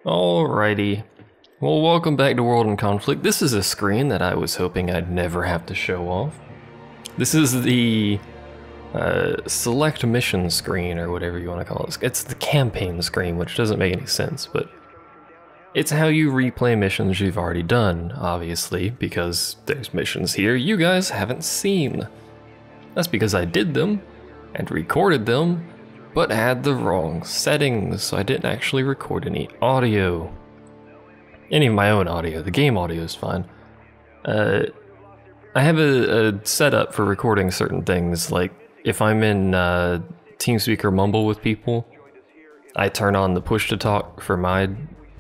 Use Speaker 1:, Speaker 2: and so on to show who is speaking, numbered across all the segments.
Speaker 1: Alrighty. Well, welcome back to World in Conflict. This is a screen that I was hoping I'd never have to show off. This is the select mission screen, or whatever you want to call it. It's the campaign screen, which doesn't make any sense, but it's how you replay missions you've already done, obviously, because there's missions here you guys haven't seen. That's because I did them and recorded them, but had the wrong settings, so I didn't actually record any audio. Any of my own audio. The game audio is fine. I have a setup for recording certain things, like if I'm in TeamSpeak or Mumble with people, I turn on the push to talk for my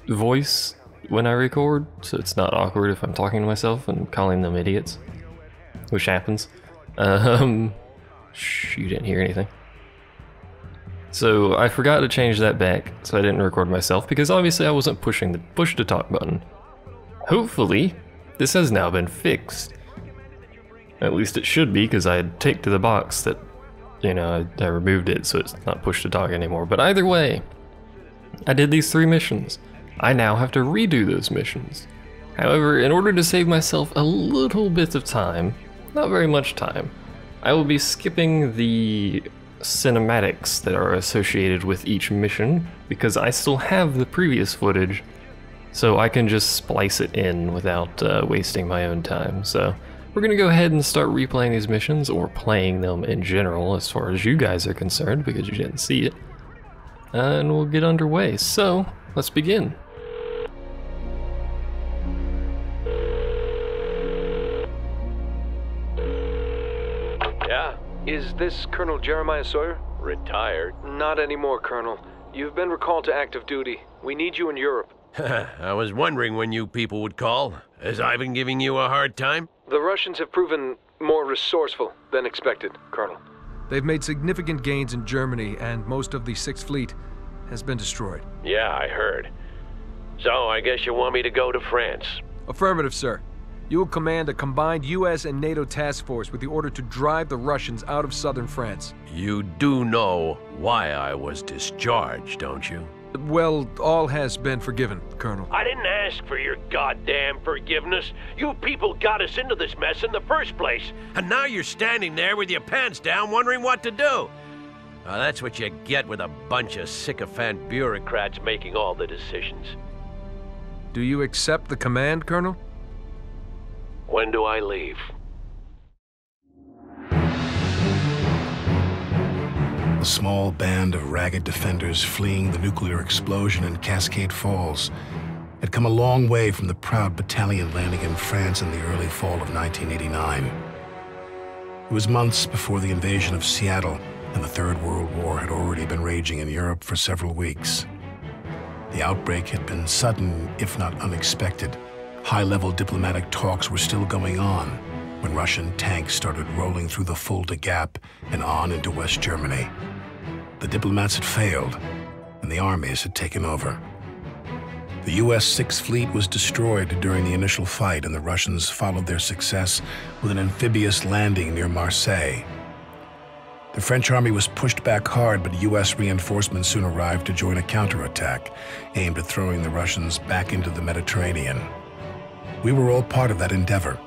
Speaker 1: voice when I record, so it's not awkward if I'm talking to myself and calling them idiots, which happens. Shh, you didn't hear anything. So I forgot to change that back, so I didn't record myself, because obviously I wasn't pushing the push to talk button. Hopefully, this has now been fixed. At least it should be, because I had ticked to the box that, you know, I removed it, so it's not push to talk anymore. But either way, I did these 3 missions. I now have to redo those missions. However, in order to save myself a little bit of time, not very much time, I will be skipping the cinematics that are associated with each mission, because I still have the previous footage, so I can just splice it in without wasting my own time. So we're gonna go ahead and start replaying these missions, or playing them in general as far as you guys are concerned, because you didn't see it, and we'll get underway. So let's begin.
Speaker 2: Is this Colonel Jeremiah Sawyer?
Speaker 3: Retired.
Speaker 2: Not anymore, Colonel. You've been recalled to active duty. We need you in Europe.
Speaker 3: I was wondering when you people would call. Has I been giving you a hard time?
Speaker 2: The Russians have proven more resourceful than expected, Colonel.
Speaker 4: They've made significant gains in Germany, and most of the Sixth Fleet has been destroyed.
Speaker 3: Yeah, I heard. So I guess you want me to go to France?
Speaker 4: Affirmative, sir. You will command a combined U.S. and NATO task force with the order to drive the Russians out of southern France.
Speaker 3: You do know why I was discharged, don't you?
Speaker 4: Well, all has been forgiven, Colonel.
Speaker 3: I didn't ask for your goddamn forgiveness. You people got us into this mess in the first place. And now you're standing there with your pants down wondering what to do. Well, that's what you get with a bunch of sycophant bureaucrats making all the decisions.
Speaker 4: Do you accept the command, Colonel?
Speaker 3: When do I leave?
Speaker 5: A small band of ragged defenders fleeing the nuclear explosion in Cascade Falls had come a long way from the proud battalion landing in France in the early fall of 1989. It was months before the invasion of Seattle, and the Third World War had already been raging in Europe for several weeks. The outbreak had been sudden, if not unexpected. High-level diplomatic talks were still going on when Russian tanks started rolling through the Fulda Gap and on into West Germany. The diplomats had failed, and the armies had taken over. The U.S. Sixth Fleet was destroyed during the initial fight, and the Russians followed their success with an amphibious landing near Marseille. The French army was pushed back hard, but U.S. reinforcements soon arrived to join a counterattack aimed at throwing the Russians back into the Mediterranean. We were all part of that endeavor,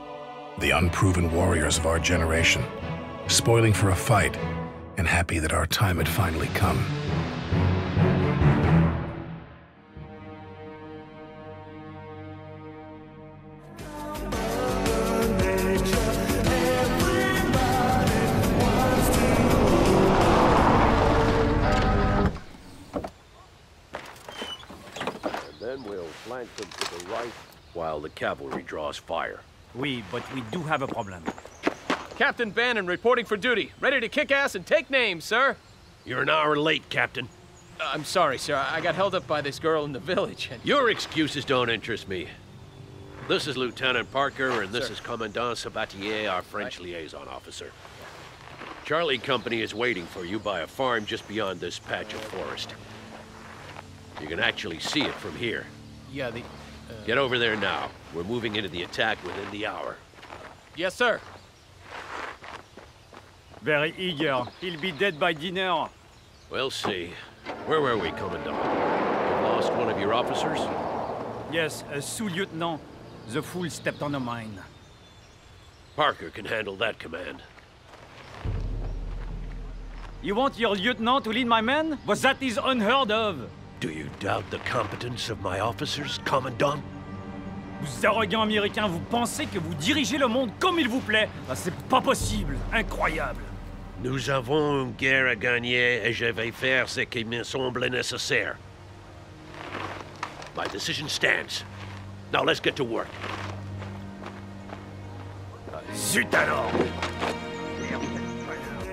Speaker 5: the unproven warriors of our generation, spoiling for a fight and happy that our time had finally come.
Speaker 3: And then we'll flank them to the right while the cavalry draws fire.
Speaker 6: Oui, but we do have a problem.
Speaker 7: Captain Bannon reporting for duty. Ready to kick ass and take names, sir.
Speaker 3: You're an hour late, Captain.
Speaker 7: I'm sorry, sir. I got held up by this girl in the village. And...
Speaker 3: Your excuses don't interest me. This is Lieutenant Parker, and this
Speaker 7: Sir.
Speaker 3: is Commandant Sabatier, our French liaison officer. Charlie Company is waiting for you by a farm just beyond this patch of forest. You can actually see it from here.
Speaker 7: Yeah,
Speaker 3: Get over there now. We're moving into the attack within the hour.
Speaker 7: Yes, sir.
Speaker 6: Very eager. He'll be dead by dinner.
Speaker 3: We'll see. Where were we, Commandant? We've lost one of your officers?
Speaker 6: Yes, a sous-lieutenant. The fool stepped on a mine.
Speaker 3: Parker can handle that command.
Speaker 6: You want your lieutenant to lead my men? But that is unheard of.
Speaker 3: Do you doubt the competence of my officers, Commandant?
Speaker 6: Vous arrogants américains, vous pensez que vous dirigez le monde comme il vous plaît? Ah, c'est pas possible. Incroyable.
Speaker 3: Nous avons une guerre à gagner et je vais faire ce qui me semble nécessaire. My decision stands. Now let's get to work.
Speaker 6: Zut alors!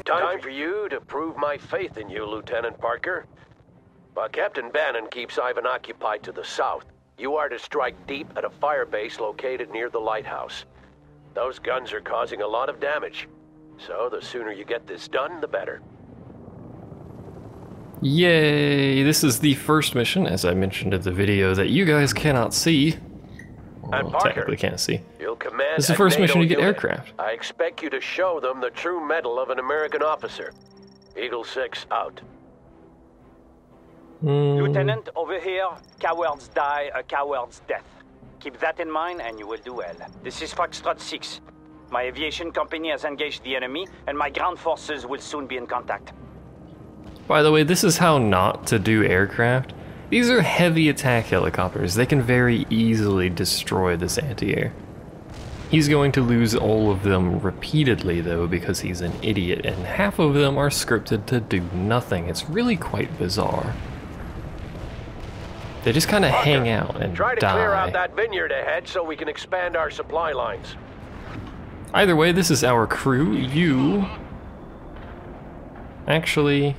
Speaker 3: Time for you to prove my faith in you, Lieutenant Parker. While Captain Bannon keeps Ivan occupied to the south, you are to strike deep at a fire base located near the lighthouse. Those guns are causing a lot of damage, so the sooner you get this done, the better.
Speaker 1: Yay! This is the first mission, as I mentioned in the video, that you guys cannot see.
Speaker 3: And
Speaker 1: Well,
Speaker 3: Parker,
Speaker 1: technically can't see.
Speaker 3: you'll command
Speaker 1: This is the
Speaker 3: a
Speaker 1: first mission
Speaker 3: NATO
Speaker 1: to get
Speaker 3: unit.
Speaker 1: aircraft.
Speaker 3: I expect you to show them the true mettle of an American officer. Eagle 6 out.
Speaker 8: Lieutenant, over here, cowards die a coward's death. Keep that in mind and you will do well. This is Foxtrot 6. My aviation company has engaged the enemy, and my ground forces will soon be in contact.
Speaker 1: By the way, this is how not to do aircraft. These are heavy attack helicopters. They can very easily destroy this anti-air. He's going to lose all of them repeatedly though because he's an idiot, and half of them are scripted to do nothing. It's really quite bizarre. They just kind of hang out and
Speaker 3: Try to clear out
Speaker 1: die.
Speaker 3: that vineyard ahead so we can expand our supply lines.
Speaker 1: Either way, this is our crew. You... Actually...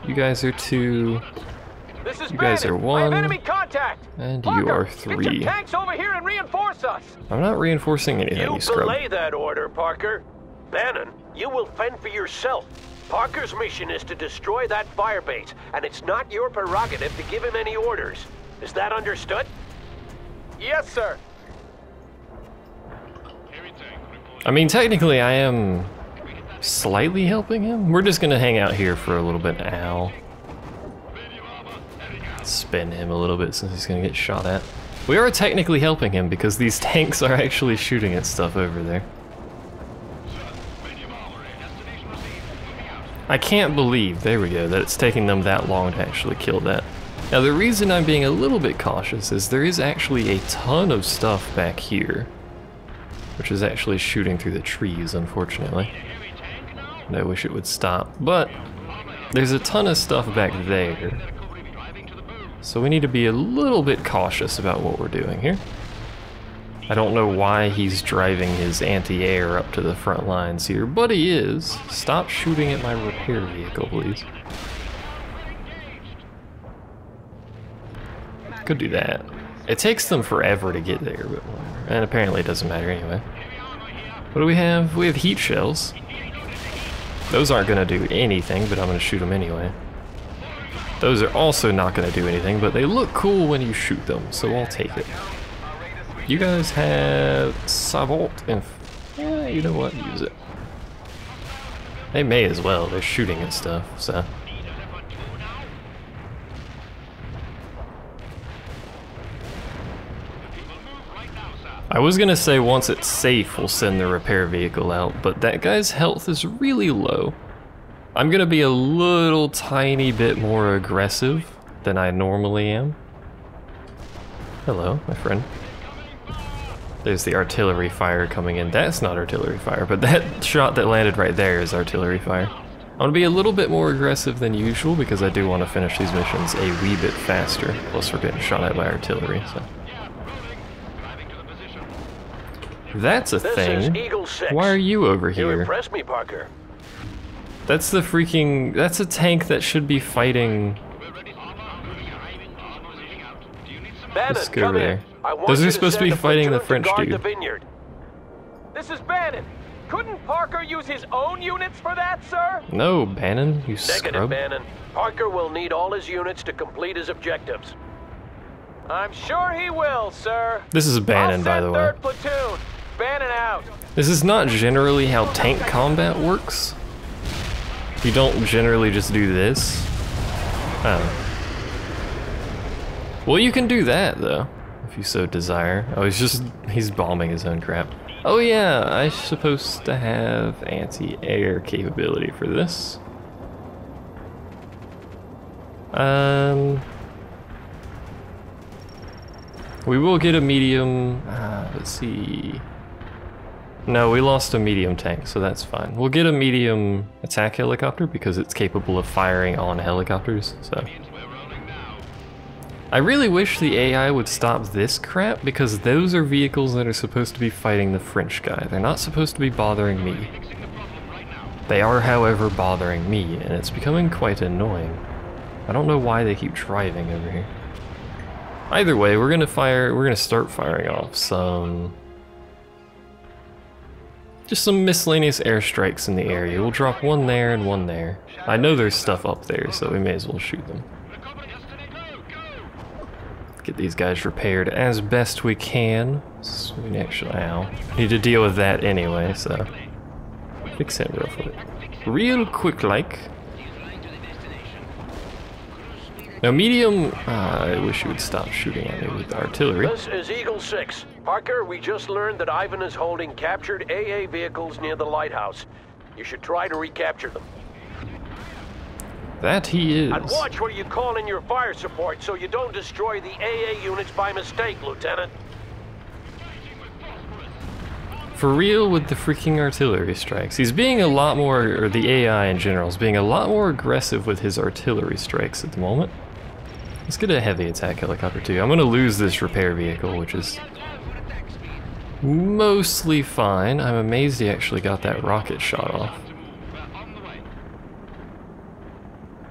Speaker 1: You guys are two...
Speaker 2: This is
Speaker 1: You guys
Speaker 2: Bannon.
Speaker 1: are
Speaker 2: I have
Speaker 1: one,
Speaker 2: enemy contact.
Speaker 1: and you
Speaker 2: Parker,
Speaker 1: are
Speaker 2: Get
Speaker 1: 3.
Speaker 2: your tanks over here and reinforce us.
Speaker 1: I'm not reinforcing anything,
Speaker 3: You
Speaker 1: you scrub.
Speaker 3: belay that order, Parker. Bannon, you will fend for yourself. Parker's mission is to destroy that firebase, and it's not your prerogative to give him any orders. Is that understood?
Speaker 2: Yes, sir.
Speaker 1: I mean, technically I am slightly helping him. We're just gonna hang out here for a little bit. Ow. Spin him a little bit since he's gonna get shot at. We are technically helping him because these tanks are actually shooting at stuff over there. I can't believe, there we go, that it's taking them that long to actually kill that. Now the reason I'm being a little bit cautious is there is actually a ton of stuff back here, which is actually shooting through the trees, unfortunately. And I wish it would stop, but there's a ton of stuff back there. So we need to be a little bit cautious about what we're doing here. I don't know why he's driving his anti-air up to the front lines here, but he is. Stop shooting at my repair vehicle, please. Could do that. It takes them forever to get there, but whatever. And apparently it doesn't matter anyway. What do we have? We have heat shells. Those aren't gonna do anything, but I'm gonna shoot them anyway. Those are also not gonna do anything, but they look cool when you shoot them, so I'll take it. You guys have Savant and... yeah, you know what? Use it. They may as well. They're shooting at stuff, so... I was gonna say once it's safe we'll send the repair vehicle out, but that guy's health is really low. I'm gonna be a little tiny bit more aggressive than I normally am. Hello, my friend. There's the artillery fire coming in. That's not artillery fire, but that shot that landed right there is artillery fire. I'm gonna be a little bit more aggressive than usual because I do want to finish these missions a wee bit faster. Plus we're getting shot at by artillery, so... That's a
Speaker 3: This
Speaker 1: thing.
Speaker 3: is Eagle 6.
Speaker 1: Why are you over
Speaker 3: You
Speaker 1: here?
Speaker 3: impress me, Parker.
Speaker 1: That's the freaking... that's a tank that should be fighting...
Speaker 3: Bannon,
Speaker 1: Let's go
Speaker 3: come
Speaker 1: over
Speaker 3: in.
Speaker 1: there.
Speaker 3: I want
Speaker 1: Those
Speaker 3: you
Speaker 1: are
Speaker 3: to
Speaker 1: supposed to
Speaker 3: send
Speaker 1: be
Speaker 3: a
Speaker 1: fighting the
Speaker 3: platoon to
Speaker 1: French
Speaker 3: guard
Speaker 1: dude.
Speaker 3: the vineyard.
Speaker 2: This is Bannon. Couldn't Parker use his own units for that, sir?
Speaker 1: No, Bannon, you
Speaker 3: Negative,
Speaker 1: scrub.
Speaker 3: Bannon. Parker will need all his units to complete his objectives.
Speaker 2: I'm sure he will, sir.
Speaker 1: This is Bannon, by the way.
Speaker 2: I'll send 3rd platoon. Bannon out.
Speaker 1: This is not generally how tank combat works. You don't generally just do this. I don't know. Well, you can do that, though, if you so desire. Oh, he's bombing his own crap. Oh yeah, I'm supposed to have anti-air capability for this. We will get a medium, let's see. No, we lost a medium tank, so that's fine. We'll get a medium attack helicopter because it's capable of firing on helicopters, so. I really wish the AI would stop this crap because those are vehicles that are supposed to be fighting the French guy. They're not supposed to be bothering me. They are, however, bothering me, and it's becoming quite annoying. I don't know why they keep driving over here. Either way, we're gonna start firing off just some miscellaneous airstrikes in the area. We'll drop one there and one there. I know there's stuff up there, so we may as well shoot them. Get these guys repaired as best we can. So we actually, need to deal with that anyway, so fix it real quick like. Now medium, I wish you would stop shooting at me with artillery.
Speaker 3: This is Eagle 6. Parker, we just learned that Ivan is holding captured AA vehicles near the lighthouse. You should try to recapture them.
Speaker 1: That he is.
Speaker 3: And watch where you call in your fire support so you don't destroy the AA units by mistake, Lieutenant.
Speaker 1: For real with the freaking artillery strikes. He's being a lot more, or the AI in general is being a lot more aggressive with his artillery strikes at the moment. Let's get a heavy attack helicopter too. I'm gonna lose this repair vehicle, which is mostly fine. I'm amazed he actually got that rocket shot off.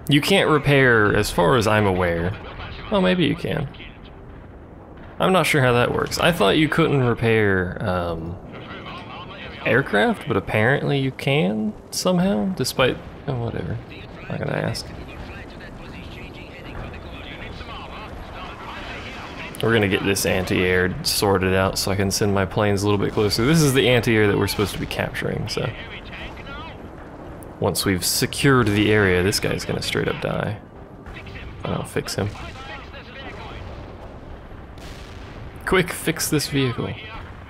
Speaker 1: You can't repair, as far as I'm aware. Well, maybe you can. I'm not sure how that works. I thought you couldn't repair aircraft, but apparently you can somehow, despite, oh, whatever. I'm not gonna ask. We're gonna get this anti-air sorted out so I can send my planes a little bit closer. This is the anti-air that we're supposed to be capturing, so. Once we've secured the area, this guy's gonna straight up die. If I don't fix him. Quick, fix this vehicle.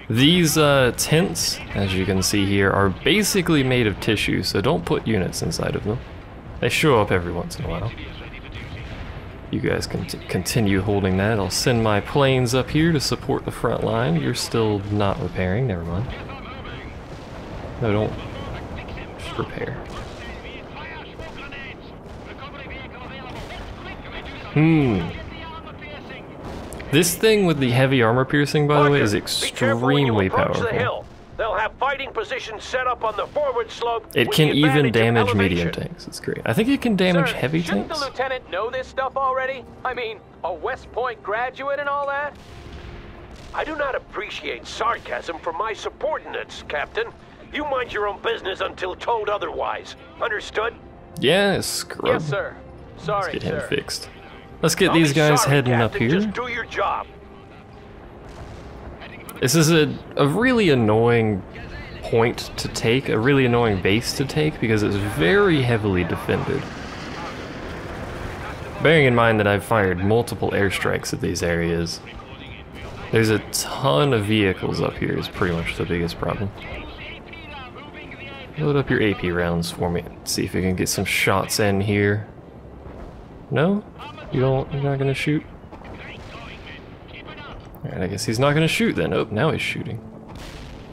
Speaker 1: These tents, as you can see here, are basically made of tissue, so don't put units inside of them. They show up every once in a while. You guys can continue holding that. I'll send my planes up here to support the front line. You're still not repairing, never mind. No, don't. Just repair. This thing with the heavy armor piercing, by the way, is extremely powerful.
Speaker 3: They'll have fighting positions set up on the forward slope.
Speaker 1: It can even damage medium tanks. It's great. I think it can damage heavy tanks.
Speaker 2: Shouldn't the lieutenant know this stuff already? I mean, a West Point graduate and all that?
Speaker 3: I do not appreciate sarcasm from my subordinates, Captain. You mind your own business until told otherwise. Understood?
Speaker 1: Yeah, scrub.
Speaker 2: Yes, sir. Sorry,
Speaker 1: Let's get him fixed. Let's get these guys heading up here.
Speaker 3: Just do your job.
Speaker 1: This is a really annoying point to take, a really annoying base to take, because it's very heavily defended. Bearing in mind that I've fired multiple airstrikes at these areas, there's a ton of vehicles up here is pretty much the biggest problem. Load up your AP rounds for me. See if we can get some shots in here. No? You're not gonna shoot? Alright, I guess he's not gonna shoot then. Oh, now he's shooting.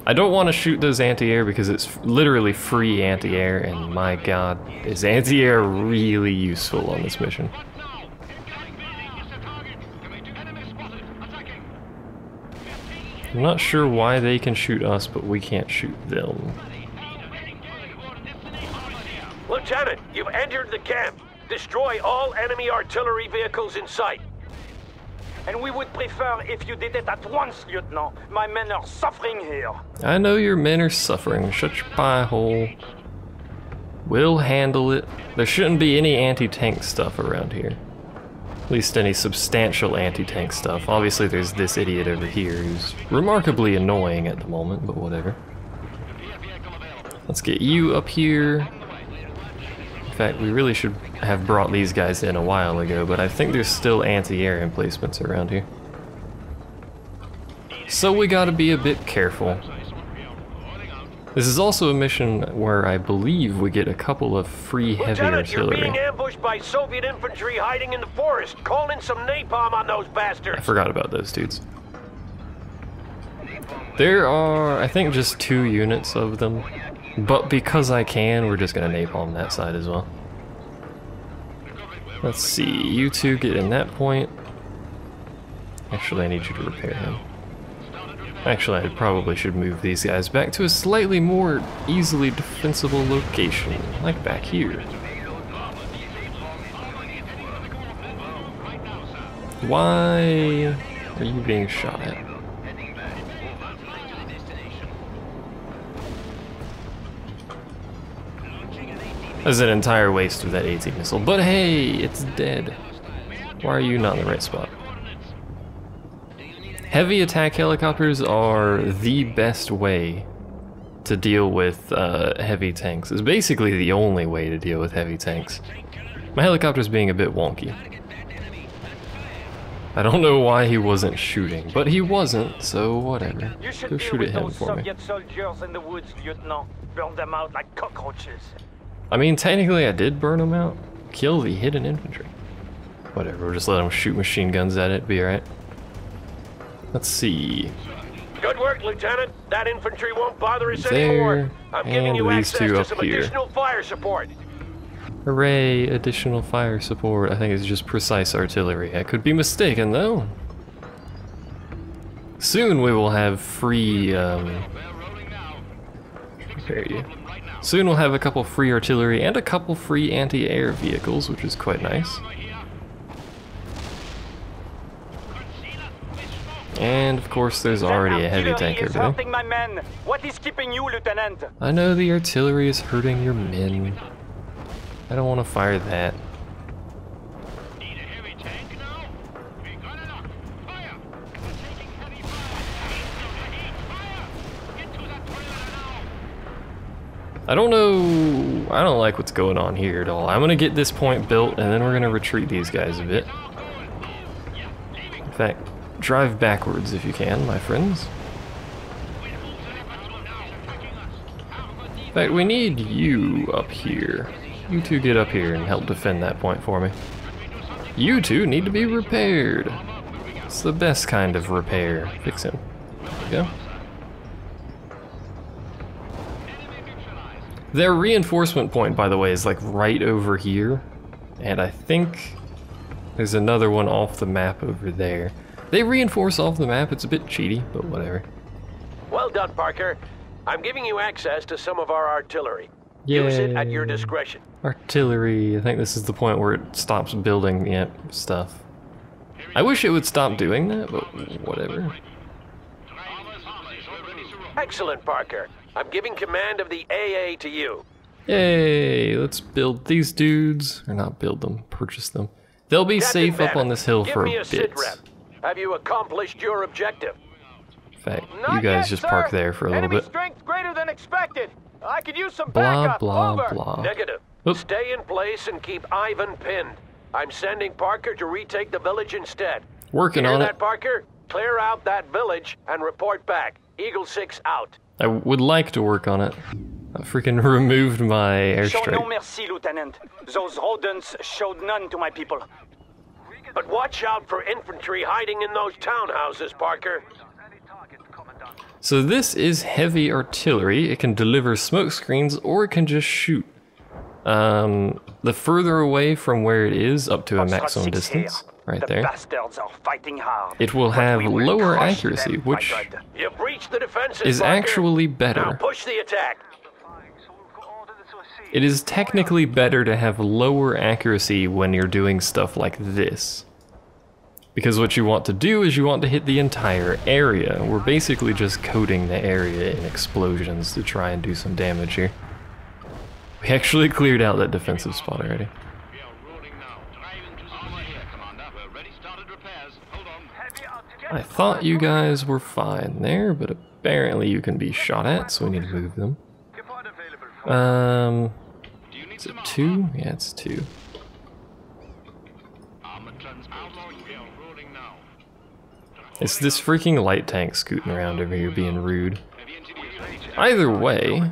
Speaker 1: I don't want to shoot those anti-air because it's literally free anti-air, and my god, is anti-air really useful on this mission. I'm not sure why they can shoot us, but we can't shoot them.
Speaker 3: Lieutenant, you've entered the camp. Destroy all enemy artillery vehicles in sight.
Speaker 8: And we would prefer if you did it at once, Lieutenant. My men are suffering here.
Speaker 1: I know your men are suffering. Shut your pie hole. We'll handle it. There shouldn't be any anti-tank stuff around here. At least any substantial anti-tank stuff. Obviously there's this idiot over here who's remarkably annoying at the moment, but whatever. Let's get you up here. In fact, we really should have brought these guys in a while ago, but I think there's still anti-air emplacements around here. So we gotta be a bit careful. This is also a mission where I believe we get a couple of free heavy
Speaker 3: Lieutenant,
Speaker 1: artillery.
Speaker 3: you're being ambushed by Soviet infantry hiding in the forest. Call in some napalm on those bastards.
Speaker 1: I forgot about those dudes. There are, I think, just 2 units of them, but because I can, we're just gonna napalm that side as well. Let's see, you two get in that point. Actually, I need you to repair him. Actually, I probably should move these guys back to a slightly more easily defensible location, like back here. Why are you being shot at? That's an entire waste of that AT missile, but hey, it's dead. Why are you not in the right spot? Heavy attack helicopters are the best way to deal with heavy tanks. It's basically the only way to deal with heavy tanks. My helicopter's being a bit wonky. I don't know why he wasn't shooting, but he wasn't, so whatever. Go shoot at him for me.
Speaker 8: Soviet soldiers in the woods, Lieutenant. Burn them out like cockroaches.
Speaker 1: I mean, technically I did burn him out. Kill the hidden infantry. Whatever, we'll just let them shoot machine guns at it, be alright. Let's see.
Speaker 3: Good work, Lieutenant. That infantry won't bother us
Speaker 1: There,
Speaker 3: anymore. I'm giving
Speaker 1: and
Speaker 3: you
Speaker 1: these
Speaker 3: access
Speaker 1: two
Speaker 3: to
Speaker 1: up
Speaker 3: some
Speaker 1: here.
Speaker 3: additional fire support.
Speaker 1: Hooray, additional fire support. I think it's just precise artillery. I could be mistaken though. Soon we will have free, prepare you. Soon we'll have a couple free artillery and a couple free anti-air vehicles, which is quite nice. And of course there's already a heavy tank over there.
Speaker 8: Hurting my men. What is keeping you, Lieutenant?
Speaker 1: I know the artillery is hurting your men. I don't want to fire that. I don't know, I don't like what's going on here at all. I'm gonna get this point built and then we're gonna retreat these guys a bit. In fact, drive backwards if you can, my friends. In fact, we need you up here. You two get up here and help defend that point for me. You two need to be repaired. It's the best kind of repair. Fix him. There we go. Their reinforcement point, by the way, is like right over here. And I think there's another one off the map over there. They reinforce off the map, it's a bit cheaty, but whatever.
Speaker 3: Well done, Parker. I'm giving you access to some of our artillery. Use it at your discretion.
Speaker 1: Artillery, I think this is the point where it stops building stuff. I wish it would stop doing that, but whatever.
Speaker 3: Excellent, Parker. I'm giving command of the AA to you.
Speaker 1: Yay, let's build these dudes. Or not build them, purchase them. They'll be
Speaker 3: Captain
Speaker 1: safe up on this hill
Speaker 3: give
Speaker 1: for
Speaker 3: me
Speaker 1: a
Speaker 3: a sit
Speaker 1: bit.
Speaker 3: rep. Have you accomplished your objective?
Speaker 1: In fact,
Speaker 2: Not
Speaker 1: you guys
Speaker 2: yet,
Speaker 1: just
Speaker 2: sir.
Speaker 1: park there for a little
Speaker 2: Enemy
Speaker 1: bit.
Speaker 2: strength greater than expected. I could use some
Speaker 1: Blah,
Speaker 2: backup.
Speaker 1: blah,
Speaker 2: Over.
Speaker 1: blah.
Speaker 3: Negative.
Speaker 1: Oop.
Speaker 3: Stay in place and keep Ivan pinned. I'm sending Parker to retake the village instead.
Speaker 1: Working
Speaker 3: Hear
Speaker 1: on
Speaker 3: that,
Speaker 1: it.
Speaker 3: Parker? Clear out that village and report back. Eagle 6 out.
Speaker 1: I would like to work on it. I freaking removed my
Speaker 8: Show no
Speaker 1: airstrike.
Speaker 8: mercy, Lieutenant. Those rodents showed none to my people.
Speaker 3: But watch out for infantry hiding in those townhouses, Parker.
Speaker 1: So this is heavy artillery. It can deliver smoke screens or it can just shoot. The further away from where it is, up to a maximum distance, right
Speaker 8: The
Speaker 1: there,
Speaker 8: bastards are fighting hard.
Speaker 1: it will
Speaker 8: but
Speaker 1: have
Speaker 8: we will
Speaker 1: lower
Speaker 8: crush
Speaker 1: accuracy,
Speaker 8: them,
Speaker 1: which
Speaker 8: my God.
Speaker 3: You breached the defenses,
Speaker 1: is
Speaker 3: Parker.
Speaker 1: actually
Speaker 3: Now
Speaker 1: better.
Speaker 3: push the attack.
Speaker 1: It is technically better to have lower accuracy when you're doing stuff like this. Because what you want to do is you want to hit the entire area. We're basically just coating the area in explosions to try and do some damage here. We actually cleared out that defensive spot already. I thought you guys were fine there, but apparently you can be shot at, so we need to move them. Is it 2? Yeah, it's 2. It's this freaking light tank scooting around over here being rude. Either way,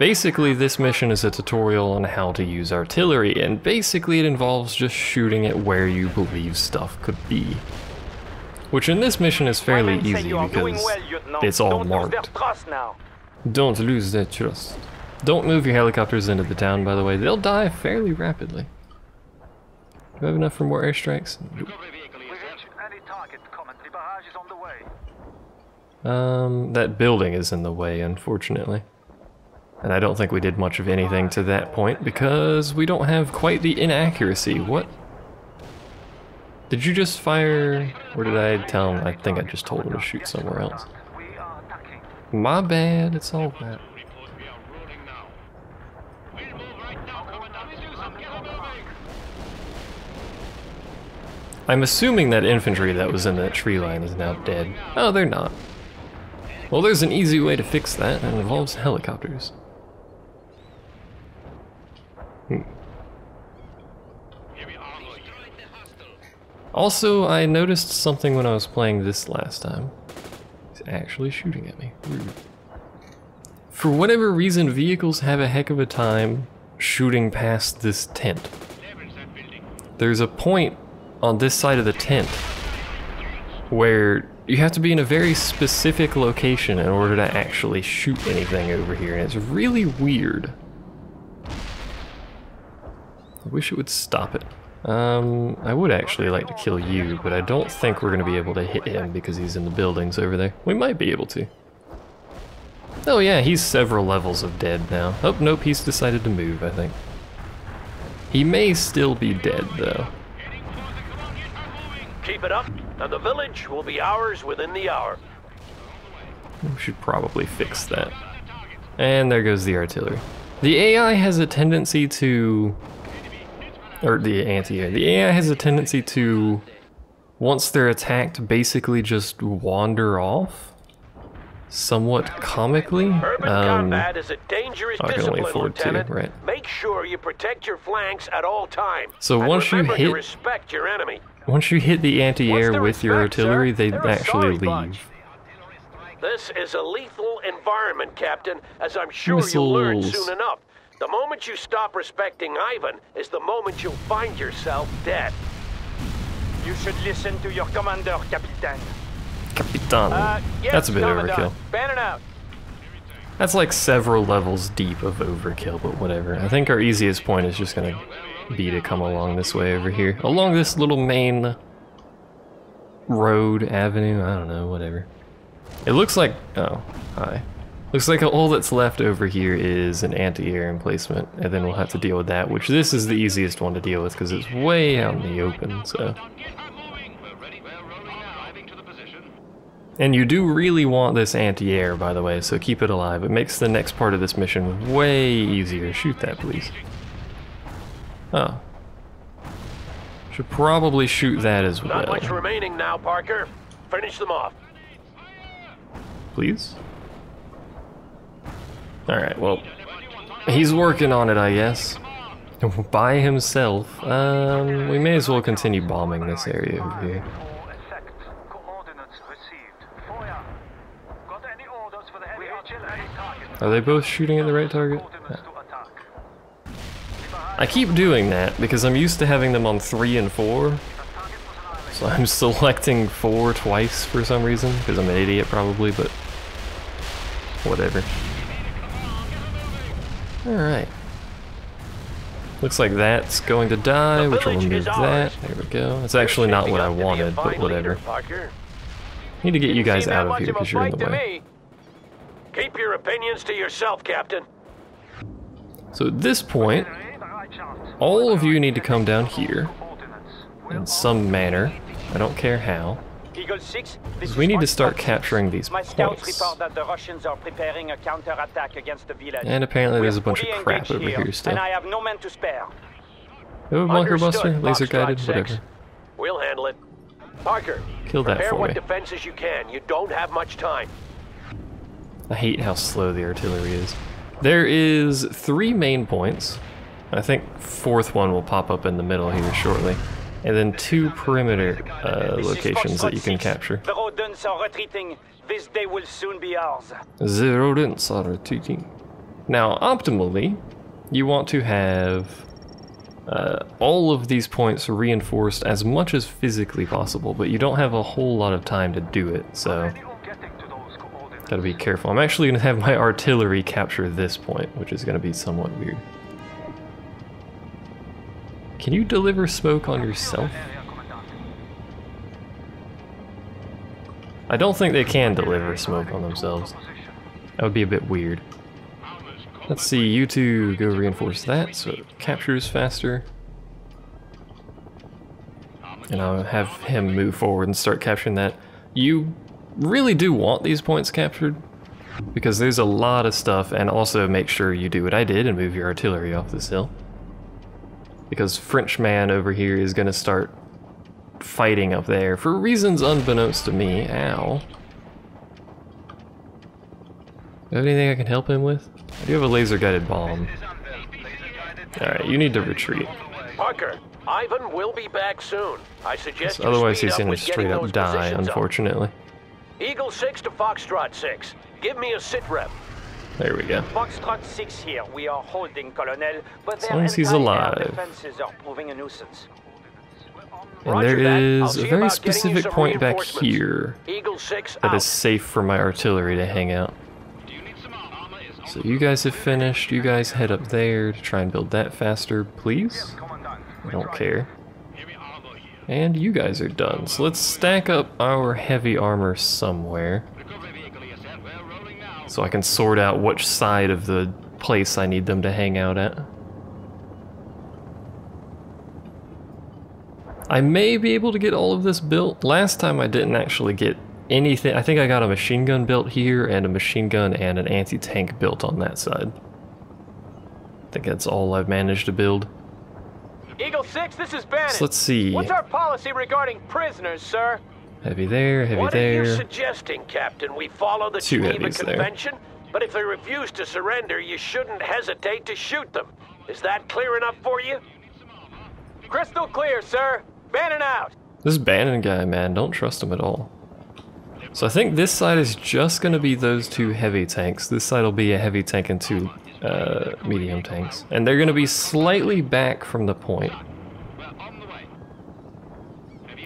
Speaker 1: basically this mission is a tutorial on how to use artillery, and basically it involves just shooting at where you believe stuff could be. Which in this mission is fairly easy because it's all marked. Don't lose their trust. Don't move your helicopters into the town, by the way. They'll die fairly rapidly. Do I have enough for more airstrikes? Nope. That building is in the way, unfortunately. And I don't think we did much of anything to that point because we don't have quite the inaccuracy. What? Did you just fire, or did I tell him? I think I just told him to shoot somewhere else. My bad, it's all that. I'm assuming that infantry that was in that tree line is now dead. Oh, they're not. Well, there's an easy way to fix that, and it involves helicopters. Also, I noticed something when I was playing this last time. He's actually shooting at me. Rude. For whatever reason, vehicles have a heck of a time shooting past this tent. There's a point on this side of the tent where you have to be in a very specific location in order to actually shoot anything over here, and it's really weird. I wish it would stop it. I would actually like to kill you, but I don't think we're going to be able to hit him because he's in the buildings over there. We might be able to. Oh yeah, he's several levels of dead now. Oh, nope, he's decided to move, I think. He may still be dead, though.
Speaker 3: Keep it up, and the village will be ours within the hour.
Speaker 1: We should probably fix that. And there goes the artillery. The AI has a tendency to... Or the anti-air. The AI has a tendency to, once they're attacked, basically just wander off. Somewhat comically.
Speaker 3: Urban combat is a dangerous
Speaker 1: I can only
Speaker 3: discipline,
Speaker 1: afford
Speaker 3: Lieutenant.
Speaker 1: 2, right.
Speaker 3: Make sure you protect your flanks at all times.
Speaker 1: So
Speaker 3: and
Speaker 1: once you
Speaker 3: remember to
Speaker 1: hit...
Speaker 3: respect your enemy.
Speaker 1: Once you hit the anti-air
Speaker 4: What's
Speaker 1: with
Speaker 4: the
Speaker 1: your
Speaker 4: respect,
Speaker 1: artillery,
Speaker 4: sir?
Speaker 1: they
Speaker 4: They're a
Speaker 1: actually
Speaker 4: sorry
Speaker 1: leave.
Speaker 4: bunch.
Speaker 3: This is a lethal environment, Captain, as I'm sure you'll learn
Speaker 1: Missiles.
Speaker 3: soon enough. The moment you stop respecting Ivan is the moment you'll find yourself dead.
Speaker 8: You should listen to your commander, Captain.
Speaker 1: Capitan.
Speaker 2: Yes,
Speaker 1: That's a bit
Speaker 2: Commandant.
Speaker 1: overkill.
Speaker 2: Bannon out.
Speaker 1: That's like several levels deep of overkill, but whatever. I think our easiest point is just gonna be to come along this way over here. Along this little main road, avenue, I don't know, whatever. It looks like, oh, hi. Looks like all that's left over here is an anti-air emplacement, and then we'll have to deal with that, which this is the easiest one to deal with because it's way out in the open, so. And you do really want this anti-air, by the way, so keep it alive. It makes the next part of this mission way easier. Shoot that, please. Oh. Should probably shoot that as well.
Speaker 3: Not much remaining now, Parker. Finish them off.
Speaker 1: Please? Alright, well, he's working on it, I guess. By himself. We may as well continue bombing this area over here. Are they both shooting at the right target? Yeah. I keep doing that because I'm used to having them on 3 and 4. So I'm selecting 4 twice for some reason, because I'm an idiot probably, but whatever. Alright. Looks like that's going to die, which will remove that. There we go. It's actually not what I wanted, but whatever. Need to get you guys out of here because you're in the way.
Speaker 3: Keep your opinions to yourself, Captain.
Speaker 1: So at this point, all of you need to come down here in some manner. I don't care how.
Speaker 8: Eagle 6,
Speaker 1: Because we need to start capturing these
Speaker 8: My scouts
Speaker 1: points.
Speaker 8: report that the Russians are preparing a counterattack against the village.
Speaker 1: And apparently there's a bunch of
Speaker 8: Fully
Speaker 1: crap
Speaker 8: engaged
Speaker 1: over here still.
Speaker 8: And I have no men to spare.
Speaker 1: Oh, bunker
Speaker 3: Understood,
Speaker 1: buster, laser
Speaker 3: Foxtrot
Speaker 1: guided,
Speaker 3: 6.
Speaker 1: whatever.
Speaker 3: We'll handle it. Parker,
Speaker 1: Kill that
Speaker 3: prepare
Speaker 1: for
Speaker 3: what
Speaker 1: me.
Speaker 3: defenses you can. You don't have much time.
Speaker 1: I hate how slow the artillery is. There is 3 main points. I think 4th one will pop up in the middle here shortly. And then 2 perimeter locations that you can capture.
Speaker 8: The rodents are retreating. This day will soon be ours.
Speaker 1: The rodents are retreating. Now, optimally, you want to have all of these points reinforced as much as physically possible, but you don't have a whole lot of time to do it, so gotta be careful. I'm actually gonna have my artillery capture this point, which is gonna be somewhat weird. Can you deliver smoke on yourself? I don't think they can deliver smoke on themselves. That would be a bit weird. Let's see, you two go reinforce that so it captures faster. And I'll have him move forward and start capturing that. You really do want these points captured because there's a lot of stuff, and also make sure you do what I did and move your artillery off this hill. Because Frenchman over here is going to start fighting up there for reasons unbeknownst to me. Ow. Have anything I can help him with? I do have a laser-guided bomb. Alright, you need to retreat.
Speaker 3: Parker, Ivan will be back soon. I suggest
Speaker 1: Otherwise he's gonna straight up die, unfortunately.
Speaker 3: Eagle 6 to Foxtrot 6. Give me a sit rep.
Speaker 1: There we go.
Speaker 8: Foxtrot 6 here. We are holding, Colonel, but
Speaker 1: as long as he's alive.
Speaker 8: defenses are proving a nuisance.
Speaker 1: And there is a very specific point back here
Speaker 3: Eagle 6
Speaker 1: that is safe for my artillery to hang out. So you guys have finished. You guys head up there to try and build that faster, please. I don't care. And you guys are done. So let's stack up our heavy armor somewhere, so I can sort out which side of the place I need them to hang out at. I may be able to get all of this built. Last time I didn't actually get anything. I think I got a machine gun built here, and a machine gun and an anti-tank built on that side. I think that's all I've managed to build.
Speaker 2: Eagle 6, this is Bannon.
Speaker 1: So let's see.
Speaker 2: What's our policy regarding prisoners, sir?
Speaker 1: Heavy there, heavy
Speaker 3: What
Speaker 1: there.
Speaker 3: are you suggesting, Captain? We follow the
Speaker 1: 2
Speaker 3: Geneva
Speaker 1: heavies there.
Speaker 3: Convention? But if they refuse to surrender, you shouldn't hesitate to shoot them. Is that clear enough for you?
Speaker 2: Crystal clear, sir. Bannon out.
Speaker 1: This Bannon guy, man, don't trust him at all. So I think this side is just going to be those 2 heavy tanks. This side will be a heavy tank and 2 medium tanks. And they're going to be slightly back from the point.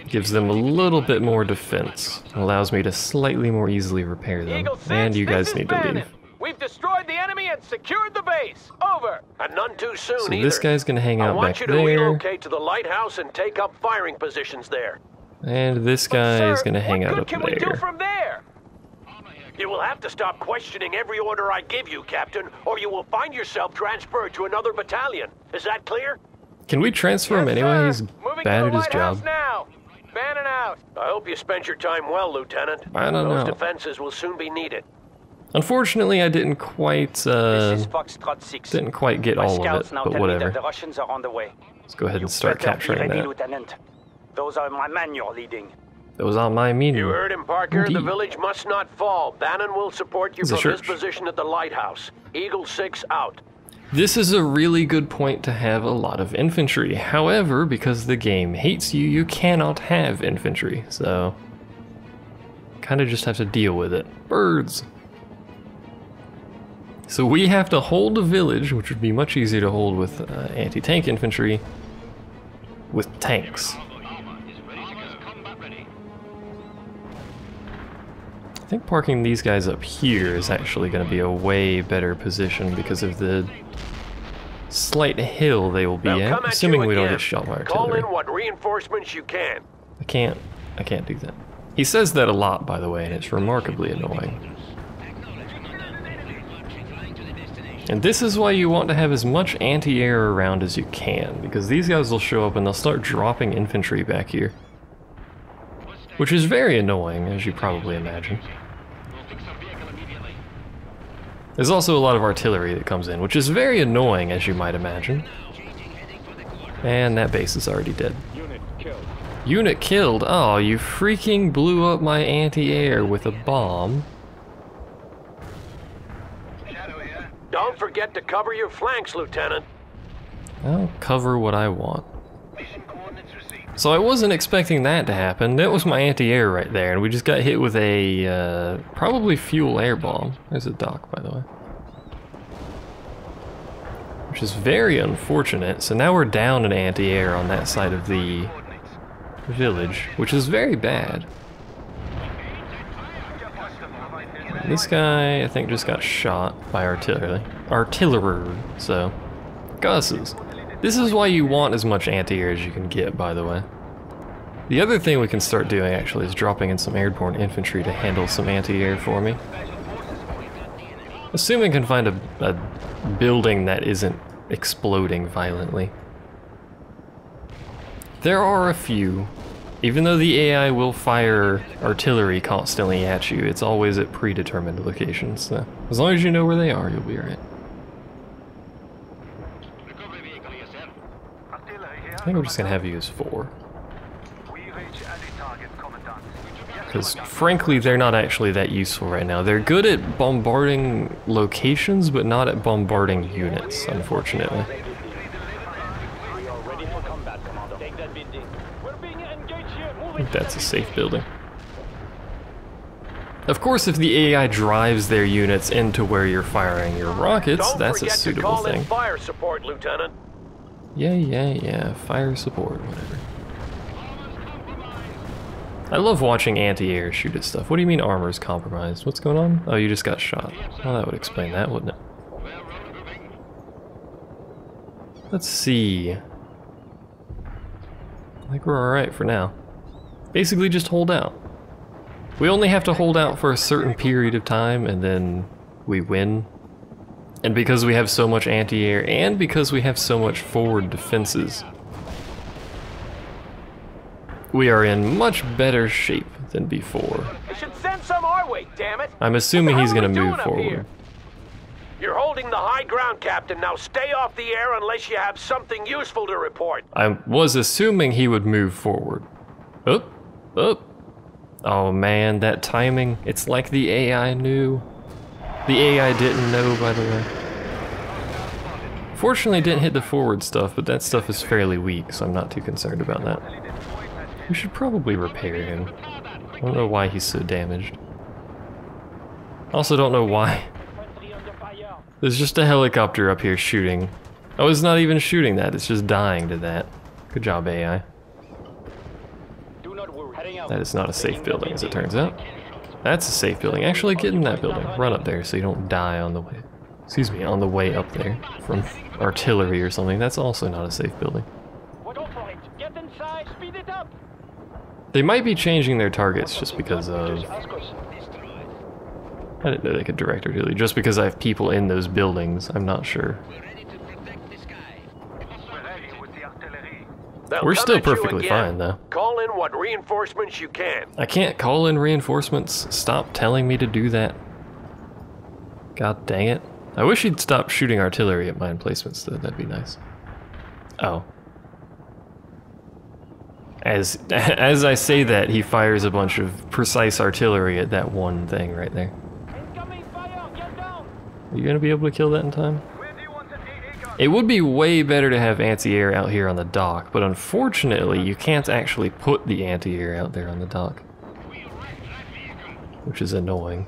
Speaker 1: Gives them a little bit more defense. Allows me to slightly more easily repair them.
Speaker 2: Eagle 6,
Speaker 1: And you
Speaker 2: this
Speaker 1: guys
Speaker 2: is
Speaker 1: need to
Speaker 2: Bannon.
Speaker 1: leave.
Speaker 2: We've destroyed the enemy and secured the base. Over.
Speaker 3: And none too soon
Speaker 1: So
Speaker 3: either.
Speaker 1: this guy's going to hang
Speaker 3: I
Speaker 1: out
Speaker 3: want
Speaker 1: back
Speaker 3: you to
Speaker 1: there.
Speaker 3: relocate to the lighthouse and take up firing positions there.
Speaker 1: And this guy
Speaker 2: Sir,
Speaker 1: is going to hang
Speaker 2: what
Speaker 1: out
Speaker 2: good
Speaker 1: up
Speaker 2: can we do
Speaker 1: there.
Speaker 2: from there?
Speaker 3: You will have to stop questioning every order I give you, Captain, or you will find yourself transferred to another battalion. Is that clear?
Speaker 1: Can we transfer him
Speaker 2: Yes,
Speaker 1: anyway?
Speaker 2: sir.
Speaker 1: He's
Speaker 2: Moving
Speaker 1: bad
Speaker 2: to
Speaker 1: at
Speaker 2: the
Speaker 1: his
Speaker 2: lighthouse
Speaker 1: job.
Speaker 2: now. Bannon out.
Speaker 3: I hope you spent your time well, Lieutenant.
Speaker 1: I don't
Speaker 3: Those
Speaker 1: know.
Speaker 3: defenses will soon be needed.
Speaker 1: Unfortunately, I didn't quite
Speaker 8: This is Foxtrot 6.
Speaker 1: didn't quite get
Speaker 8: My
Speaker 1: all of
Speaker 8: scouts
Speaker 1: it,
Speaker 8: now
Speaker 1: but
Speaker 8: tell me that
Speaker 1: whatever.
Speaker 8: the Russians are on the way.
Speaker 1: Let's go ahead
Speaker 8: You
Speaker 1: and start
Speaker 8: better be
Speaker 1: capturing
Speaker 8: ready,
Speaker 1: that.
Speaker 8: Lieutenant. Those are my men you're leading.
Speaker 1: Those are my meaning.
Speaker 3: You heard him, Parker. The
Speaker 1: Indeed.
Speaker 3: village must not fall. Bannon will support you
Speaker 1: It's a
Speaker 3: from his
Speaker 1: church.
Speaker 3: position at the lighthouse. Eagle 6 out.
Speaker 1: This is a really good point to have a lot of infantry. However, because the game hates you, you cannot have infantry. So, kind of just have to deal with it. Birds. So we have to hold a village, which would be much easier to hold with anti-tank infantry, with tanks. I think parking these guys up here is actually going to be a way better position because of the slight hill they will be
Speaker 3: They'll
Speaker 1: at,
Speaker 3: come at
Speaker 1: assuming
Speaker 3: you
Speaker 1: we don't
Speaker 3: again.
Speaker 1: get shot by
Speaker 3: Call
Speaker 1: artillery.
Speaker 3: in what reinforcements you can.
Speaker 1: I can't do that. He says that a lot, by the way, and it's remarkably annoying. And this is why you want to have as much anti-air around as you can, because these guys will show up and they'll start dropping infantry back here. Which is very annoying, as you probably imagine. There's also a lot of artillery that comes in, which is very annoying, as you might imagine. And that base is already dead. Unit killed? Oh, you freaking blew up my anti-air with a bomb.
Speaker 3: Don't don't forget to cover your flanks, Lieutenant.
Speaker 1: I'll cover what I want. So I wasn't expecting that to happen. That was my anti-air right there, and we just got hit with a, probably fuel air bomb. There's a dock, by the way. Which is very unfortunate. So now we're down an anti-air on that side of the village, which is very bad. This guy, I think, just got shot by artillery. So, gusses. This is why you want as much anti-air as you can get, by the way. The other thing we can start doing, actually, is dropping in some airborne infantry to handle some anti-air for me. Assuming I can find a building that isn't exploding violently. There are a few. Even though the AI will fire artillery constantly at you, it's always at predetermined locations, so as long as you know where they are, you'll be alright. I think I'm just gonna have you as 4. Because frankly, they're not actually that useful right now. They're good at bombarding locations, but not at bombarding units, unfortunately. I think that's a safe building. Of course, if the AI drives their units into where you're firing your rockets, that's a suitable thing.
Speaker 3: Don't forget to call in fire support, Lieutenant.
Speaker 1: Yeah, fire support, whatever. I love watching anti-air shoot at stuff. What do you mean armor's compromised? What's going on? Oh, you just got shot. Well, that would explain that, wouldn't it? Let's see. I think we're alright for now. Basically just hold out. We only have to hold out for a certain period of time and then we win. And because we have so much anti-air and because we have so much forward defenses, we are in much better shape than before.
Speaker 2: You should send some our way, damn it.
Speaker 1: I'm assuming he's gonna move forward.
Speaker 3: You're holding the high ground, Captain. Now stay off the air unless you have something useful to report.
Speaker 1: I was assuming he would move forward. Up. Oh man, that timing. It's like the AI knew. The AI didn't know, by the way. Fortunately, it didn't hit the forward stuff, but that stuff is fairly weak, so I'm not too concerned about that. We should probably repair him. I don't know why he's so damaged. Also don't know why. There's just a helicopter up here shooting. Oh, it's not even shooting that, it's just dying to that. Good job, AI. That is not a safe building, as it turns out. That's a safe building. Actually, get in that building. Run up there so you don't die on the way. Excuse me, on the way up there from artillery or something. That's also not a safe building. They might be changing their targets just because of... I didn't know they could direct artillery. Just because I have people in those buildings, I'm not sure. We're still perfectly fine, though.
Speaker 3: Call in what reinforcements you can.
Speaker 1: I can't call in reinforcements. Stop telling me to do that. God dang it. I wish he'd stop shooting artillery at my emplacements, though. That'd be nice. Oh. As I say that, he fires a bunch of precise artillery at that one thing right there. Are you gonna be able to kill that in time? It would be way better to have anti-air out here on the dock, but unfortunately you can't actually put the anti-air out there on the dock. Which is annoying.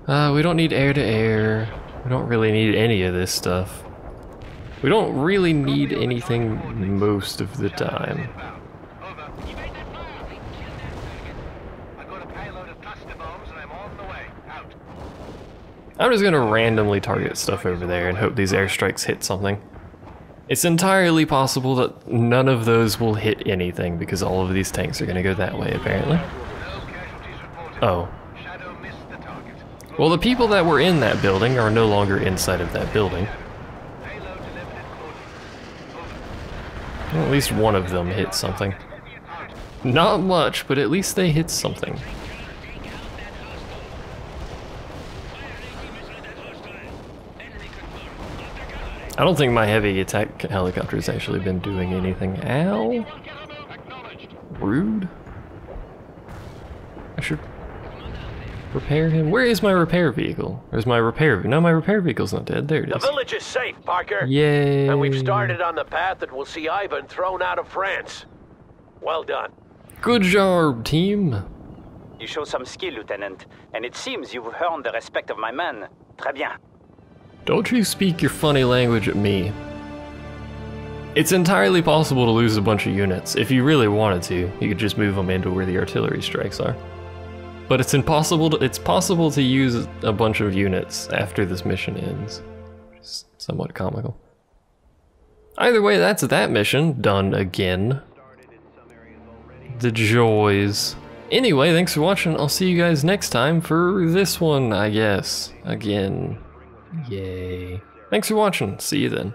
Speaker 1: We don't need air-to-air. We don't really need any of this stuff. We don't really need anything most of the time. I'm just gonna randomly target stuff over there and hope these airstrikes hit something. It's entirely possible that none of those will hit anything because all of these tanks are gonna go that way, apparently. Oh. Well, the people that were in that building are no longer inside of that building. Well, at least one of them hit something. Not much, but at least they hit something. I don't think my heavy attack helicopter has actually been doing anything. Ow! Rude. I should... Repair him? Where is my repair vehicle? Where's my repair? No, my repair vehicle's not dead. There it
Speaker 3: The
Speaker 1: is.
Speaker 3: village is safe, Parker.
Speaker 1: Yay.
Speaker 3: And we've started on the path that will see Ivan thrown out of France. Well done.
Speaker 1: Good job, team.
Speaker 8: You show some skill, Lieutenant, and it seems you've earned the respect of my men. Très bien.
Speaker 1: Don't you speak your funny language at me. It's entirely possible to lose a bunch of units. If you really wanted to, you could just move them into where the artillery strikes are. But it's possible to use a bunch of units after this mission ends. Which is somewhat comical. Either way, that's that mission done again. The joys. Anyway, thanks for watching. I'll see you guys next time for this one, I guess. Again. Yay. Thanks for watching. See you then.